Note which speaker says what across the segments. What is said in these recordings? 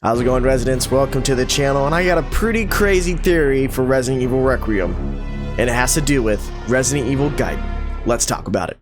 Speaker 1: How's it going, residents? Welcome to the channel, and I got a pretty crazy theory for Resident Evil Requiem, and it has to do with Resident Evil Gaiden. Let's talk about it.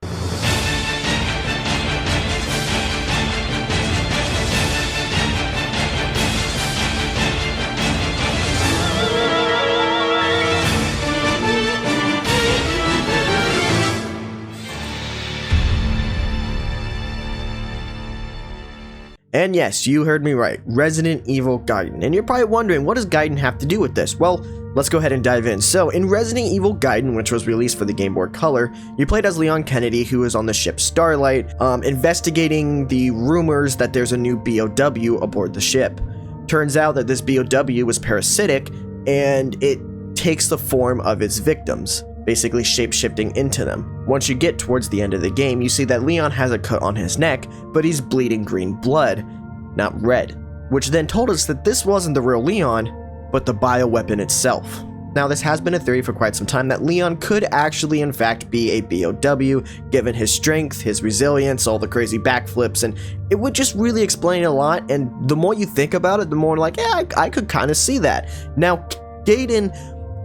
Speaker 1: And yes, you heard me right, Resident Evil Gaiden. And you're probably wondering, what does Gaiden have to do with this? Well, let's go ahead and dive in. So, in Resident Evil Gaiden, which was released for the Game Boy Color, you played as Leon Kennedy, who is on the ship Starlight, investigating the rumors that there's a new BOW aboard the ship. Turns out that this BOW was parasitic, and it takes the form of its victims, basically shape-shifting into them. Once you get towards the end of the game, you see that Leon has a cut on his neck, but he's bleeding green blood, not red, which then told us that this wasn't the real Leon, but the bioweapon itself. Now, this has been a theory for quite some time that Leon could actually in fact be a BOW, given his strength, his resilience, all the crazy backflips, and it would just really explain a lot, and the more you think about it, the more like, yeah, I could kind of see that. Now, Gaiden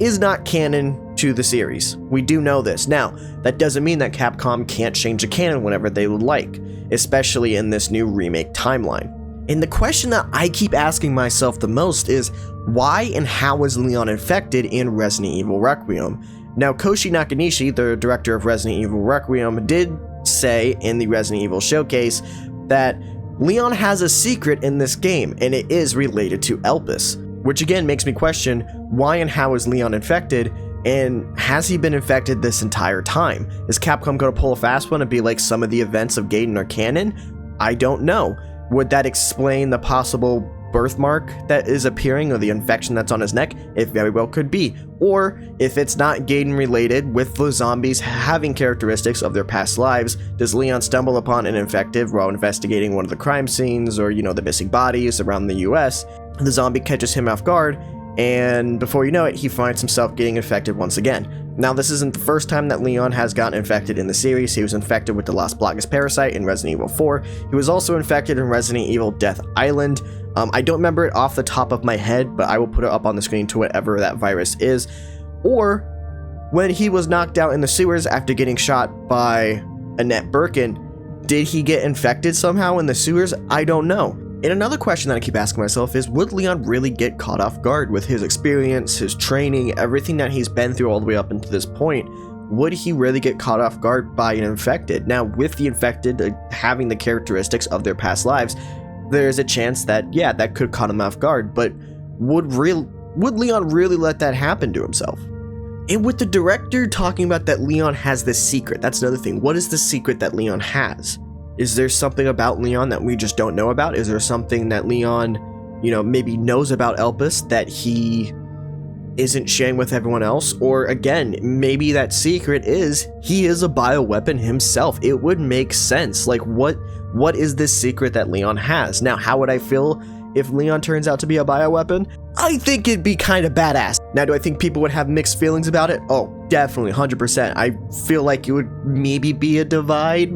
Speaker 1: is not canon to the series. We do know this. Now, that doesn't mean that Capcom can't change the canon whenever they would like, especially in this new remake timeline. And the question that I keep asking myself the most is, why and how was Leon infected in Resident Evil Requiem? Now, Koshi Nakanishi, the director of Resident Evil Requiem, did say in the Resident Evil Showcase that Leon has a secret in this game, and it is related to Elpis, which again makes me question, why and how is Leon infected, and has he been infected this entire time? Is Capcom going to pull a fast one and be like, some of the events of Gaiden are canon? I don't know. Would that explain the possible birthmark that is appearing or the infection that's on his neck? It very well could be. Or if it's not Gaiden related, with the zombies having characteristics of their past lives, does Leon stumble upon an infected while investigating one of the crime scenes or, the missing bodies around the US? The zombie catches him off guard, and before you know it, he finds himself getting infected once again. Now, this isn't the first time that Leon has gotten infected in the series. He was infected with the Las Plagas parasite in Resident Evil 4. He was also infected in Resident Evil Death Island. I don't remember it off the top of my head, but I will put it up on the screen to whatever that virus is. Or when he was knocked out in the sewers after getting shot by Annette Birkin, did he get infected somehow in the sewers? I don't know. And another question that I keep asking myself is, would Leon really get caught off guard with his experience, his training, everything that he's been through all the way up until this point? Would he really get caught off guard by an infected? Now, with the infected having the characteristics of their past lives, there's a chance that, yeah, that could caught him off guard, but would Leon really let that happen to himself? And with the director talking about that Leon has this secret, that's another thing. What is the secret that Leon has? Is there something about Leon that we just don't know about? Is there something that Leon, maybe knows about Elpis that he isn't sharing with everyone else? Or again, maybe that secret is he is a bioweapon himself. It would make sense. Like, what is this secret that Leon has? Now, how would I feel if Leon turns out to be a bioweapon? I think it'd be kind of badass. Now, do I think people would have mixed feelings about it? Oh, definitely, 100%. I feel like it would maybe be a divide,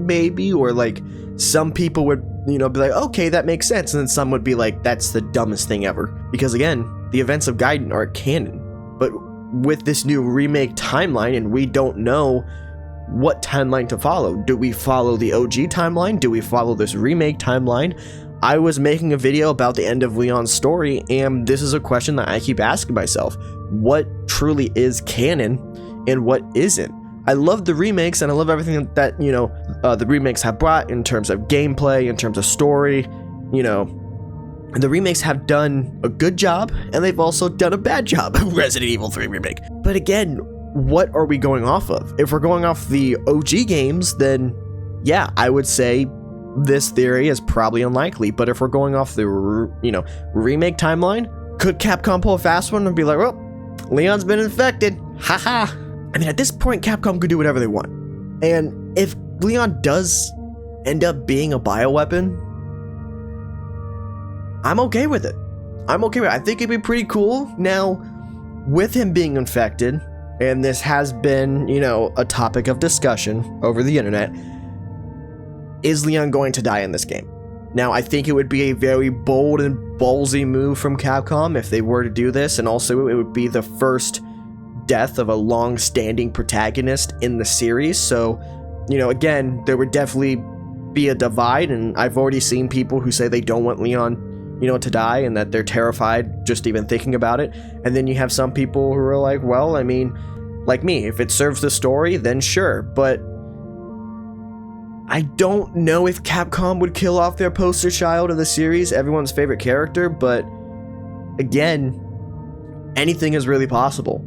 Speaker 1: or like some people would, be like, okay, that makes sense. And then some would be like, that's the dumbest thing ever. Because again, the events of Gaiden are canon. But with this new remake timeline, and we don't know what timeline to follow. Do we follow the OG timeline? Do we follow this remake timeline? I was making a video about the end of Leon's story, and this is a question that I keep asking myself. What truly is canon and what isn't? I love the remakes, and I love everything that, the remakes have brought in terms of gameplay, in terms of story. The remakes have done a good job, and they've also done a bad job. Resident Evil 3 remake. But again, what are we going off of? If we're going off the OG games, then yeah, I would say this theory is probably unlikely. But if we're going off the, remake timeline, could Capcom pull a fast one and be like, well, Leon's been infected, haha. I mean, at this point, Capcom could do whatever they want. And if Leon does end up being a bioweapon, I'm okay with it. I think it'd be pretty cool. Now, with him being infected, and this has been, a topic of discussion over the internet, is Leon going to die in this game? Now, I think it would be a very bold and ballsy move from Capcom if they were to do this, and also it would be the first death of a long-standing protagonist in the series. So, you know, again, there would definitely be a divide, and I've already seen people who say they don't want Leon, you know, to die, and that they're terrified just even thinking about it. And then you have some people who are like, well, I mean, like me, if it serves the story, then sure, but I don't know if Capcom would kill off their poster child of the series, everyone's favorite character, but again, anything is really possible.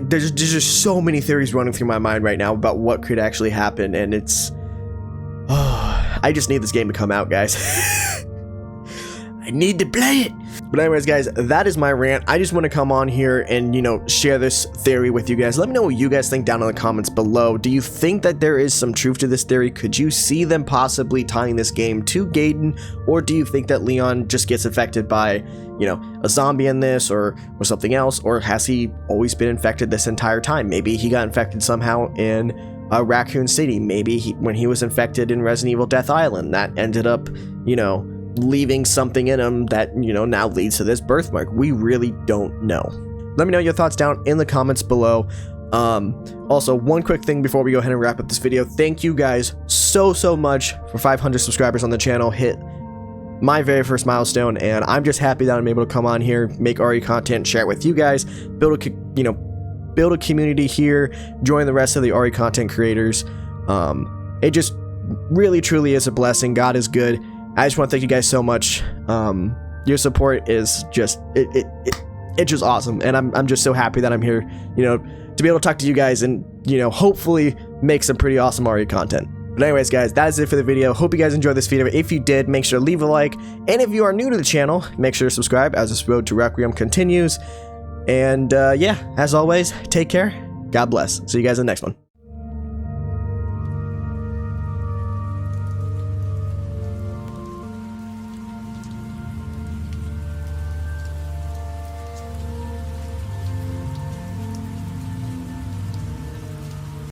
Speaker 1: There's just so many theories running through my mind right now about what could actually happen, and it's... I just need this game to come out, guys. I need to play it. But anyways, guys, that is my rant. I just want to come on here and, you know, share this theory with you guys. Let me know what you guys think down in the comments below. Do you think that there is some truth to this theory? Could you see them possibly tying this game to Gaiden? Or do you think that Leon just gets affected by, you know, a zombie in this or something else? Or has he always been infected this entire time? Maybe he got infected somehow in Raccoon City. Maybe when he was infected in Resident Evil Death Island, that ended up, you know, leaving something in him that, you know, now leads to this birthmark. We really don't know. Let me know your thoughts down in the comments below. Also, one quick thing before we go ahead and wrap up this video. Thank you guys so much for 500 subscribers on the channel. Hit my very first milestone, and I'm just happy that I'm able to come on here, make RE content, share it with you guys, build a community here, join the rest of the RE content creators. It just really truly is a blessing. God is good. I just want to thank you guys so much. Your support is just it's just awesome, and I'm just so happy that I'm here, you know, to be able to talk to you guys and, you know, hopefully make some pretty awesome RE content. But anyways, guys, that is it for the video. Hope you guys enjoyed this video. If you did, make sure to leave a like, and if you are new to the channel, make sure to subscribe as this road to Requiem continues. And yeah, as always, take care. God bless. See you guys in the next one.